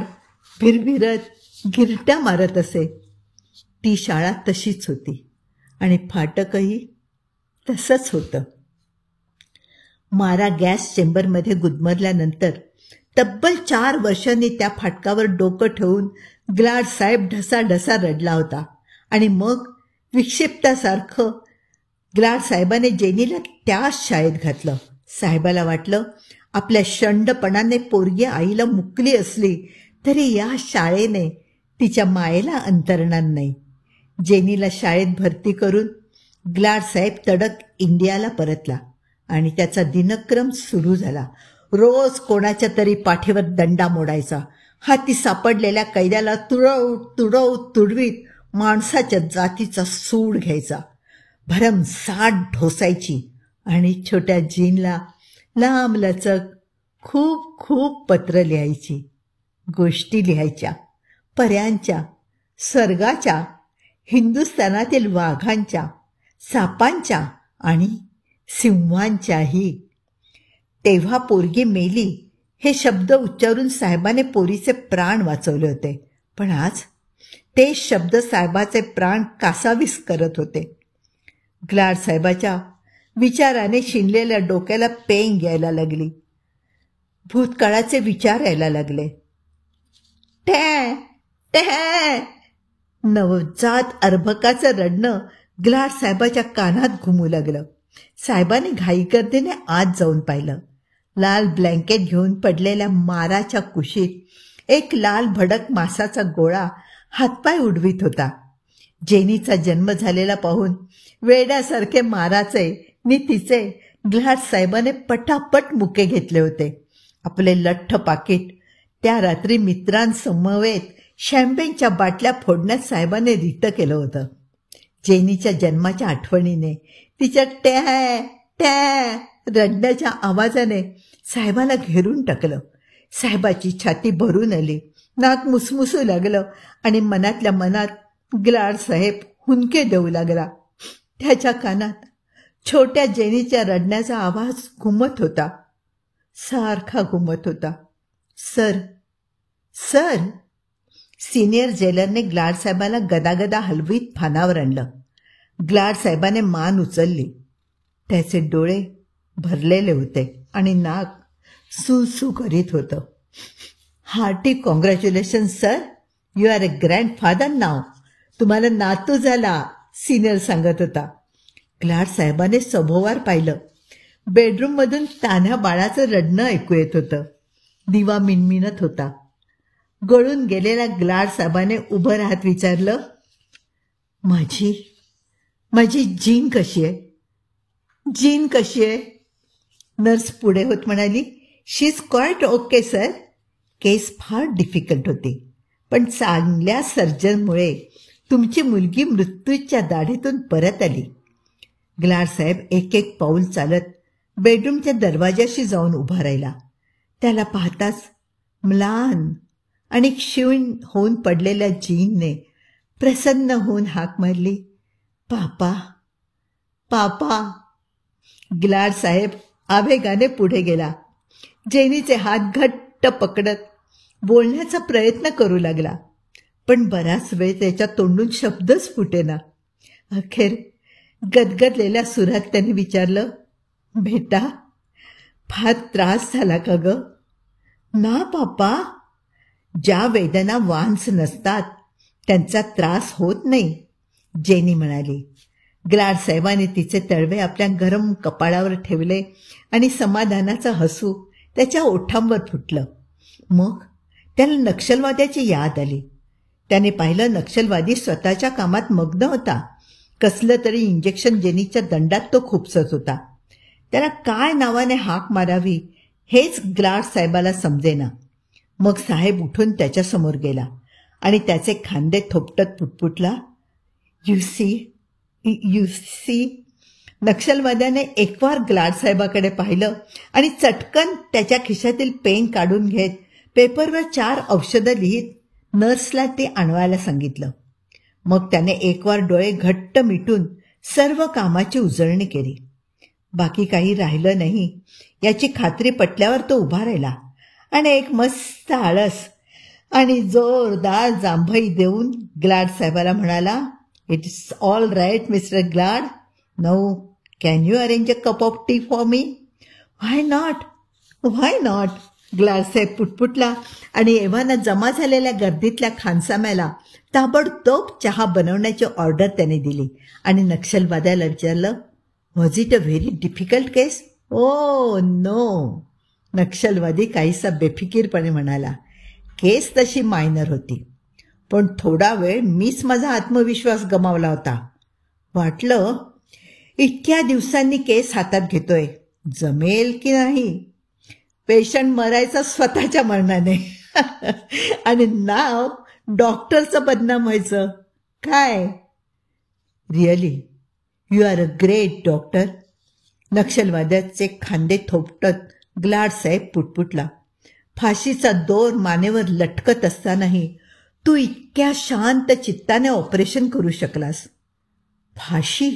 भिरभिरत गिरट्या मारत असे, ती शाळा तशीच होती आणि फाटकही तसंच होतं. मारा गॅस चेंबरमध्ये गुदमरल्यानंतर तब्बल 4 वर्षांनी त्या फाटकावर डोकं ठेवून ग्लाड साहेब ढसाढसा रडला होता. आणि मग विक्षिप्तासारखं ग्लाड साहेबाने जेनीला त्याच शाळेत घातलं. साहेबाला वाटलं आपल्या शंडपणाने पोरगी आईला मुकली असली तरी या शाळेने तिच्या मायेला अंतरणार नाही. जेनीला शाळेत भरती करून ग्लाड साहेब तडक इंडियाला परतला आणि त्याचा दिनक्रम सुरू झाला. रोज कोणाच्या तरी पाठीवर दंडा मोडायचा. हाती सापडलेल्या कैद्याला तुडव तुडव तुडवीत माणसाच्या जातीचा सूड घ्यायचा. भरमसाठ ढोसायची आणि छोट्या जीनला लांब लचक खूप खूप पत्र लिहायची. गोष्टी लिहायच्या, पर्यांच्या, स्वर्गाच्या, हिंदुस्थानातील वाघांच्या, सापांच्या आणि सिंहांच्याही. तेव्हा पोरगी मेली हे शब्द उच्चारून साहेबाने पोरीचे प्राण वाचवले होते. पण आज ते शब्द साहेबाचे प्राण कासावीस करत होते. ग्लाड साहेबाच्या विचाराने शिनलेल्या डोक्याला पेंग यायला लागली. भूतकाळाचे विचार यायला लागले. टॅ टॅ नवजात अर्भकाचं रडणं ग्लाड साहेबाच्या कानात घुमू लागलं. साहेबाने घाईगर्दीने आत जाऊन पाहिलं. लाल ब्लँकेट घेऊन पडलेल्या माराच्या कुशीत एक लाल भडक मासाचा गोळा हातपाय उडवीत होता. जेनीचा जन्म झालेला पाहून वेड्यासारखे माराचे नि तिचे ग्लाड साहेबाने पटापट मुके घेतले होते. आपले लठ्ठ पाकीट त्या रात्री मित्रांसमवेत शॅम्पेनच्या बाटल्या फोडण्यात साहेबाने रित केलं होतं. जेनीच्या जन्माच्या आठवणीने, तिच्या टॅ टॅ रडण्याच्या आवाजाने साहेबाला घेरून टाकलं. साहेबाची छाती भरून आली, नाक मुसमुसू लागलं आणि मनातल्या मनात ग्लाड साहेब हुंदके देऊ लागला. त्याच्या कानात छोट्या जेनीच्या रडण्याचा आवाज घुमत होता, सारखा घुमत होता. Sir sir. सिनियर जेलरने ग्लाड साहेबाला गदागदा हलवीत फानावर आणलं. ग्लाड साहेबाने मान उचलली. त्याचे डोळे भरलेले होते आणि नाक सू सू करीत होतं. Hearty congratulation sir, you are a grandfather now. तुम्हाला नातू झाला, सिनियर सांगत होता. ग्लाड साहेबाने सभोवार पाहिलं. बेडरूममधून तान्ह्या बाळाचं रडणं ऐकू येत होतं. दिवा मिणमिणत होता. गळून गेलेल्या ग्लाड साहेबाने उभं राहत विचारलं, माझी जीन कशी आहे? जीन कशी आहे? नर्स पुढे होत म्हणाली, शी इज क्वाईट ओके सर. केस फार डिफिकल्ट होती, पण चांगल्या सर्जनमुळे तुमची मुलगी मृत्यूच्या दाढीतून परत आली. ग्लाड साहेब एक एक पाऊल चालत बेडरूमच्या दरवाजाशी जाऊन उभा राहिला. त्याला पाहताच म्लान आणि क्षीण होऊन पडलेल्या जीनने प्रसन्न होऊन हाक मारली, पापा पापा. ग्लाड साहेब आवेगाने पुढे गेला. जेनीचे हात घट्ट घट्ट पकडत बोलण्याचा प्रयत्न करू लागला, पण बराच वेळ त्याच्या तोंडून शब्दच फुटेना. अखेर गदगदलेल्या सुरात त्याने विचारलं, बेटा, फार त्रास झाला का ग? ना पापा, ज्या वेदना वांस नसतात त्यांचा त्रास होत नाही, जेनी म्हणाली. ग्लाड साहेबाने तिचे तळवे आपल्या गरम कपाळावर ठेवले आणि समाधानाचं हसू त्याच्या ओठांवर फुटलं. मग त्याला नक्षलवाद्याची याद आली. त्याने पाहिलं नक्षलवादी स्वतःच्या कामात मग्न होता. कसलं तरी इंजेक्शन जेनीच्या दंडात तो खुपसत होता. त्याला काय नावाने हाक मारावी हेच ग्लाड साहेबाला समजेना. मग साहेब उठून त्याच्यासमोर गेला आणि त्याचे खांदे थोपटत पुटपुटला, यू सी. नक्षलवाद्याने एकवार ग्लाड साहेबाकडे पाहिलं आणि चटकन त्याच्या खिशातील पेन काढून घेत पेपरवर 4 औषधं लिहित नर्सला ते आणवायला सांगितलं. मग त्याने एकवार डोळे घट्ट मिटून सर्व कामाची उजळणी केली. बाकी काही राहिलं नाही याची खात्री पटल्यावर तो उभा राहिला आणि एक मस्त आळस आणि जोरदार जांभई देऊन ग्लाड साहेबाला म्हणाला, it is all right mister Glad. Now can you arrange a cup of tea for me? Why not. Glad साहेब पुटपुटला आणि एव्हाना जमा झालेल्या गर्दीतल्या खानसाम्याला ताबडतोब चहा बनवण्याची ऑर्डर त्याने दिली आणि नक्षलवाद्याला विचारलं, was it a very difficult case? Oh no. नक्षलवादी काहीसा बेफिकीरपणे म्हणाला, केस तशी मायनर होती, पण थोडा वेळ मीच माझा आत्मविश्वास गमावला होता. वाटलं इतक्या दिवसांनी केस हातात घेतोय, जमेल की नाही. पेशंट मरायचा स्वतःच्या मरणाने आणि नाव डॉक्टरचं बदनाम व्हायचं. काय? Really you are a great doctor. नक्षलवाद्याचे खांदे थोपटत ग्लाड साहेब पुटपुटला. फाशीचा दोर मानेवर लटकत असतानाही तू इतक्या शांत चित्ताने ऑपरेशन करू शकलास. फाशी?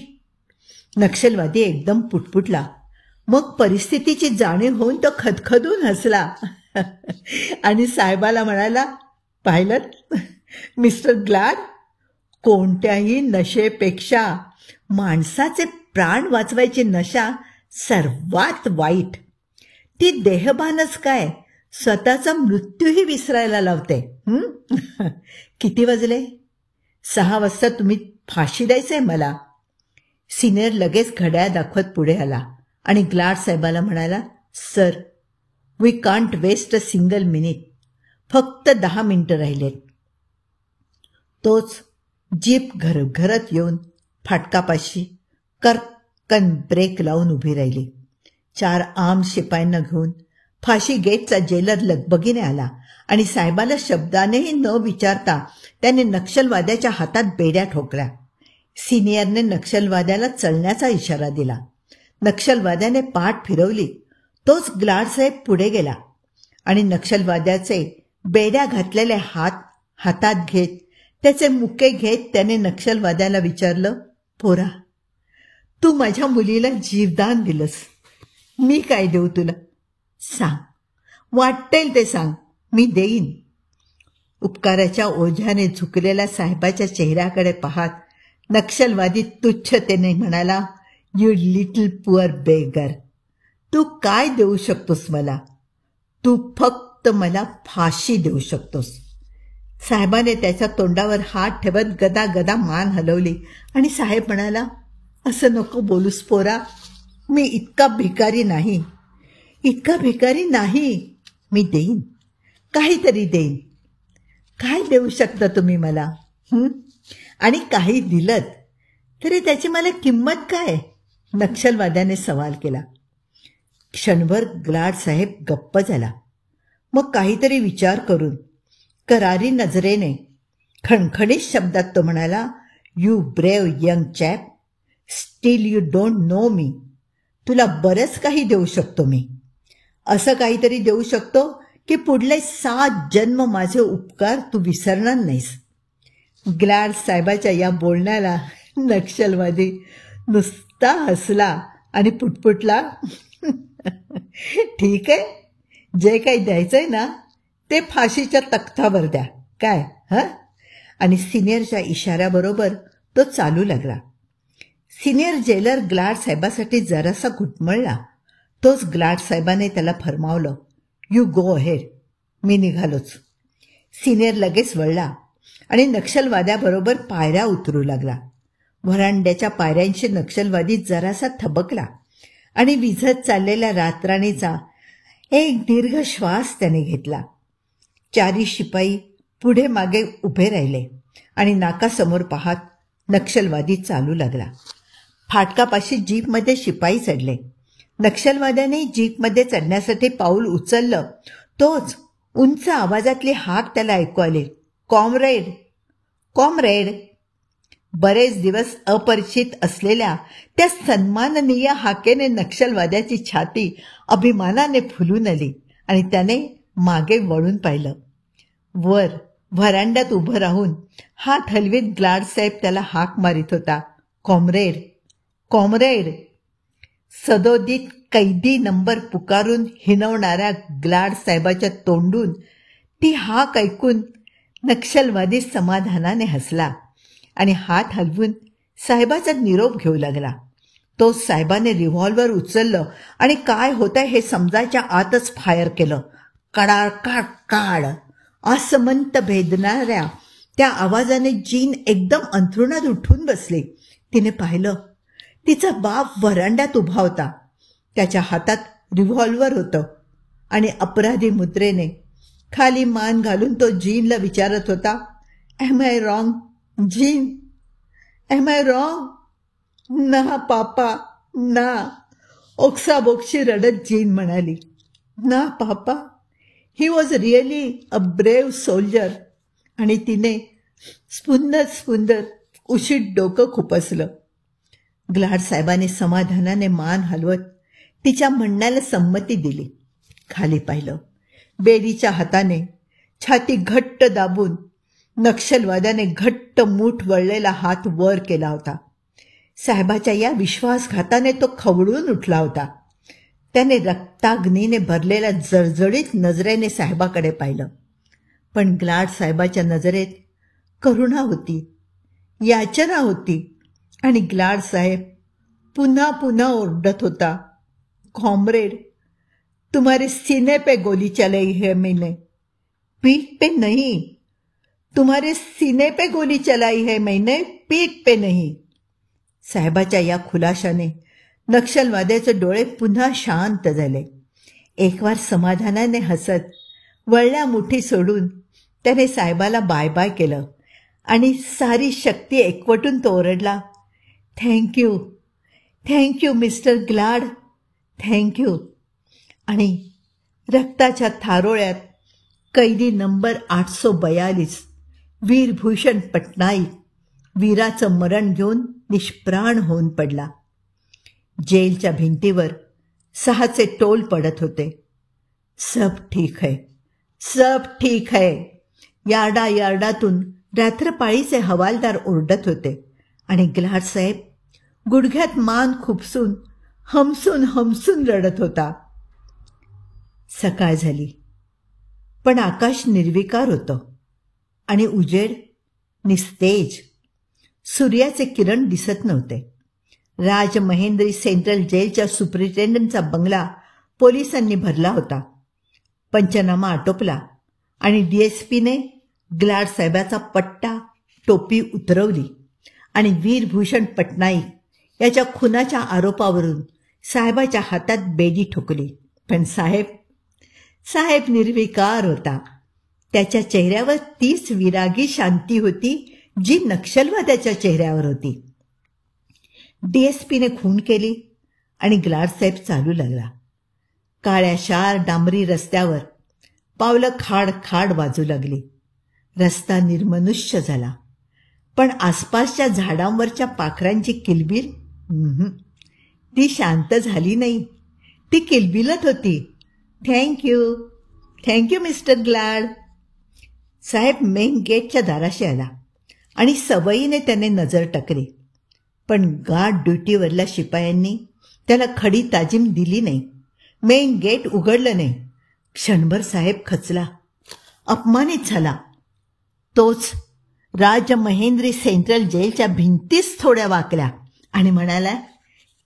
नक्षलवादी एकदम पुटपुटला. मग परिस्थितीची जाणीव होऊन तो खदखदून हसला आणि साहेबाला म्हणाला, पाहिलं मिस्टर ग्लाड, कोणत्याही नशेपेक्षा माणसाचे प्राण वाचवायची नशा सर्वात वाईट. ती देहभानच काय, स्वतःचा मृत्यूही विसरायला लावते. किती वाजले? 6 वाजता तुम्ही फाशी द्यायचंय मला. सिनियर लगेच घड्याळ दाखवत पुढे आला आणि ग्लाड साहेबाला म्हणाला, sir, we can't waste a single minute. फक्त 10 मिनिटं राहिलेत. तोच जीप घरघरत येऊन फाटकापाशी कर्कन ब्रेक लावून उभी राहिली. 4 आर्म शिपायांना घेऊन फाशी गेटचा जेलर लगबगीने आला आणि साहेबाला शब्दानेही न विचारता त्याने नक्षलवाद्याच्या हातात बेड्या ठोकल्या. सिनियरने नक्षलवाद्याला चलण्याचा इशारा दिला. नक्षलवाद्याने पाठ फिरवली. तोच ग्लाडसाहेब पुढे गेला आणि नक्षलवाद्याचे बेड्या घातलेले हात हातात घेत त्याचे मुके घेत त्याने नक्षलवाद्याला विचारलं, पोरा, तू माझ्या मुलीला जीवदान दिलंस, मी काय देऊ तुला? सांग, वाटेल ते सांग, मी देईन. उपकाराच्या ओझ्याने झुकलेल्या साहेबाच्या चेहऱ्याकडे पाहत नक्षलवादी तुच्छतेने म्हणाला, यू लिटल पुअर बेगर, तू काय देऊ शकतोस मला? तू फक्त मला फाशी देऊ शकतोस. साहेबाने त्याच्या तोंडावर हात ठेवत गदा गदा मान हलवली आणि साहेब म्हणाला, असं नको बोलूस पोरा, मी इतका भिकारी नाही, इतका भिकारी नाही. मी देईन, काहीतरी देईन. काय देऊ शकता तुम्ही मला? आणि काही दिलत तरी त्याची मला किंमत काय? नक्षलवाद्याने सवाल केला. क्षणभर ग्लाड साहेब गप्प झाला. मग काहीतरी विचार करून करारी नजरेने खणखणीत शब्दात तो म्हणाला, you brave young chap, still you don't know me. तुला बरंच काही देऊ शकतो मी. असं काहीतरी देऊ शकतो की पुढले 7 जन्म माझे उपकार तू विसरणार नाहीस. ग्लाड साहेबाच्या या बोलण्याला नक्षलवादी नुसता हसला आणि पुटपुटला, ठीक आहे, जे काही द्यायचंय ना ते फाशीच्या तख्तावर द्या काय हं. आणि सिनियरच्या इशाऱ्याबरोबर तो चालू लागला. सिनियर जेलर ग्लाड साहेबासाठी जरासा घुटमळला. तोच ग्लाड साहेबाने त्याला फरमावलं, यू गो अहेड. मी निघालोच. सिनियर लगेच वळला आणि नक्षलवाद्याबरोबर पायऱ्या उतरू लागला. व्हरांड्याच्या पायऱ्यांशी नक्षलवादी जरासा थबकला आणि विझत चाललेल्या रातराणीचा एक दीर्घ श्वास त्याने घेतला. 4 शिपाई पुढे मागे उभे राहिले आणि नाकासमोर पाहत नक्षलवादी चालू लागला. फाटकापाशी जीपमध्ये शिपाई चढले. नक्षलवाद्याने जीपमध्ये चढण्यासाठी पाऊल उचललं. तोच उंच आवाजातली हाक त्याला ऐकू आली, कॉम्रेड, कॉम्रेड. बरेच दिवस अपरिचित असलेल्या त्या सन्माननीय हाकेने नक्षलवाद्याची छाती अभिमानाने फुलून आली आणि त्याने मागे वळून पाहिलं. वर व्हरांड्यात उभं राहून हात हलवीत ग्लाड साहेब त्याला हाक मारित होता, कॉम्रेड, कॉम्रेड. सदोदित कैदी नंबर पुकारून हिणवणाऱ्या ग्लाड साहेबाच्या तोंडून ती हाक ऐकून नक्षलवादी समाधानाने हसला आणि हात हलवून साहेबाचा निरोप घेऊ लागला. तो साहेबाने रिव्हॉल्वर उचललं आणि काय होतंय हे समजायच्या आतच फायर केलं. कडाळ काड काड असमंत भेदणाऱ्या त्या आवाजाने जीन एकदम अंथरुणात उठून बसली. तिने पाहिलं, तिचा बाप व्हरांड्यात उभा होता. त्याच्या हातात रिव्हॉल्वर होतं आणि अपराधी मुद्रेने खाली मान घालून तो जीनला विचारत होता, am I wrong Jean, am I wrong? ना पापा ना. ओक्साबोक्शी रडत जीन म्हणाली, ना पापा, he was really a brave soldier. आणि तिने स्पुंदर उशीत डोकं खुपसलं. ग्लाड साहेबाने समाधानाने मान हलवत तिच्या म्हणण्याला संमती दिली. खाली पाहिलं. बेरीच्या हाताने छाती घट्ट दाबून नक्षलवाद्याने घट्ट मूठ वळलेला हात वर केला होता. साहेबाच्या या विश्वासघाताने तो खवळून उठला होता. त्याने रक्ताग्नीने भरलेल्या जळजळीत नजरेने साहेबाकडे पाहिलं. पण ग्लाड साहेबाच्या नजरेत करुणा होती, याचना होती. आणि ग्लाड साहेब पुन्हा पुन्हा ओरडत होता, कॉम्रेड, तुम्हारे सीने पे गोली चलाई है मैंने, पीठ पे नहीं. तुम्हारे सीने पे गोली चलाई है मैंने, पीठ पे नहीं. साहेबाच्या या खुलाशाने नक्षलवाद्याचे डोळे पुन्हा शांत झाले. एकवार समाधानाने हसत वळल्या मुठी सोडून त्याने साहेबाला बाय बाय केलं आणि सारी शक्ती एकवटून तो ओरडला, thank you, thank you mister glad, thank you. आणि रक्ताच्या थारोळ्यात कैदी नंबर 842 वीरभूषण पटनाईक वीराचं मरण घेऊन निष्प्राण होऊन पडला. जेलच्या भिंतीवर 6चे टोल पडत होते. सब ठीक है, सब ठीक है. यार्डातून रात्रपाळीचे हवालदार ओरडत होते आणि ग्लाड साहेब गुडघ्यात मान खुपसून हमसून रडत होता. सकाळ झाली, पण आकाश निर्विकार होतं आणि उजेड निस्तेज. सूर्याचे किरण दिसत नव्हते. राजमहेंद्री सेंट्रल जेलच्या सुपरिटेंडंटचा बंगला पोलिसांनी भरला होता. पंचनामा आटोपला आणि DSPने ग्लाड साहेबाचा पट्टा टोपी उतरवली आणि वीरभूषण पटनाईक याच्या खुनाच्या आरोपावरून साहेबाच्या हातात बेडी ठोकली. पण साहेब निर्विकार होता. त्याच्या चेहऱ्यावर तीच विरागी शांती होती जी नक्षलवाद्याच्या चेहऱ्यावर होती. DSPने खून केली आणि ग्लाड साहेब चालू लागला. काळ्या शार डांबरी रस्त्यावर पावलं खाड वाजू लागली. रस्ता निर्मनुष्य झाला. पण आसपासच्या झाडांवरच्या पाखरांची किलबिल ती शांत झाली नाही. ती किलबिलत होती. Thank you mister Glad. साहेब मेन गेटच्या दाराशी आला आणि सवयीने त्याने नजर टाकली. पण गार्ड ड्युटीवरल्या शिपायांनी त्याला खडी ताजीम दिली नाही. मेन गेट उघडलं नाही. क्षणभर साहेब खचला, अपमानित झाला. तोच राजमहेंद्री सेंट्रल जेलच्या भिंतीच थोड्या वाकल्या आणि म्हणाला,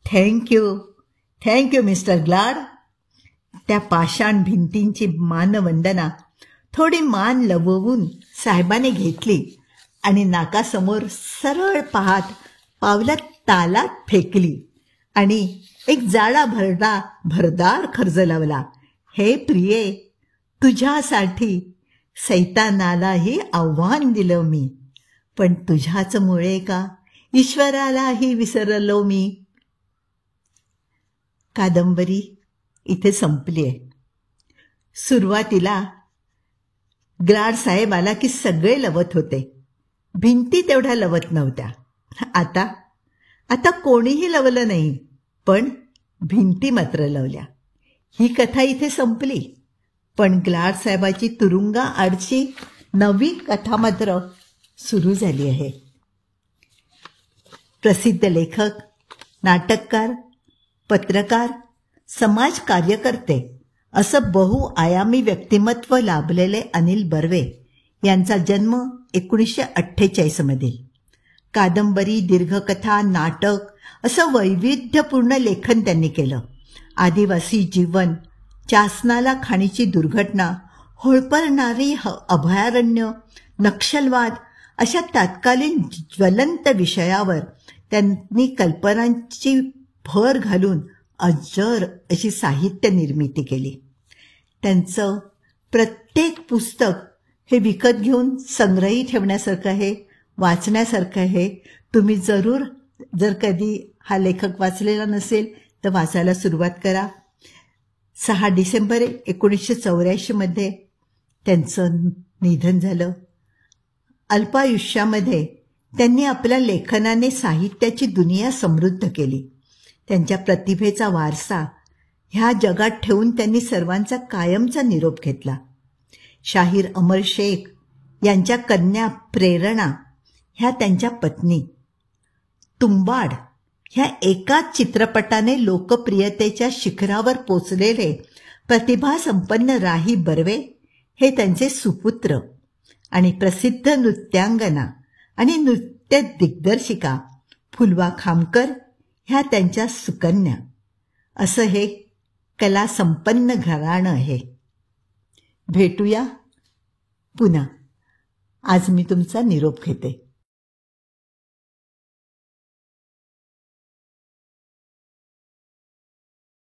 थँक्यू मिस्टर ग्लाड. त्या पाषाण भिंतींची मानवंदना थोडी मान लववून साहेबाने घेतली आणि नाकासमोर सरळ पाहत पावलात तालात फेकली आणि एक जाडा भरदार खर्च लावला. हे प्रिये, तुझ्यासाठी सैतानालाही आव्हान दिलं मी, पण तुझ्याचमुळे का ईश्वरालाही विसरलो मी. कादंबरी इथे संपली आहे. सुरुवातीला ग्लाड साहेब आला की सगळे लवत होते, भिंती तेवढ्या लवत नव्हत्या. आता कोणीही लवलं नाही, पण भिंती मात्र लवल्या. ही कथा इथे संपली, पण ग्लाड साहेबाची तुरुंगाआडची नवी कथा मात्र सुरू झाली आहे. प्रसिद्ध लेखक, नाटककार, पत्रकार, समाज कार्यकर्ते असं बहुआयामी व्यक्तिमत्व लाभलेले अनिल बर्वे यांचा जन्म 1948 मध्ये. कादंबरी, दीर्घकथा, नाटक असं वैविध्यपूर्ण लेखन त्यांनी केलं. आदिवासी जीवन, चासनाला खाणीची दुर्घटना, होळपळणारी अभयारण्य, नक्षलवाद अशा तत्कालीन ज्वलंत विषयावर त्यांनी कल्पनांची भर घालून अजर अशी साहित्य निर्मिती केली. त्यांचं प्रत्येक पुस्तक हे विकत घेऊन संग्रही ठेवण्यासारखं आहे, वाचण्यासारखं आहे. तुम्ही जर कधी हा लेखक वाचलेला नसेल तर वाचायला सुरुवात करा. 6 डिसेंबर 1984 मध्ये त्यांचं निधन झालं. अल्पायुष्यामध्ये त्यांनी आपल्या लेखनाने साहित्याची दुनिया समृद्ध केली. त्यांच्या प्रतिभेचा वारसा ह्या जगात ठेवून त्यांनी सर्वांचा कायमचा निरोप घेतला. शाहीर अमर शेख यांच्या कन्या प्रेरणा ह्या त्यांच्या पत्नी. तुंबाड ह्या एकाच चित्रपटाने लोकप्रियतेच्या शिखरावर पोचलेले प्रतिभासंपन्न राही बर्वे हे त्यांचे सुपुत्र आणि प्रसिद्ध नृत्यांगना आणि नृत्य दिग्दर्शिका फुलवा खामकर ह्या त्यांच्या सुकन्या. असं हे कला संपन्न घराणं आहे. भेटूया पुन्हा. आज मी तुमचा निरोप घेते.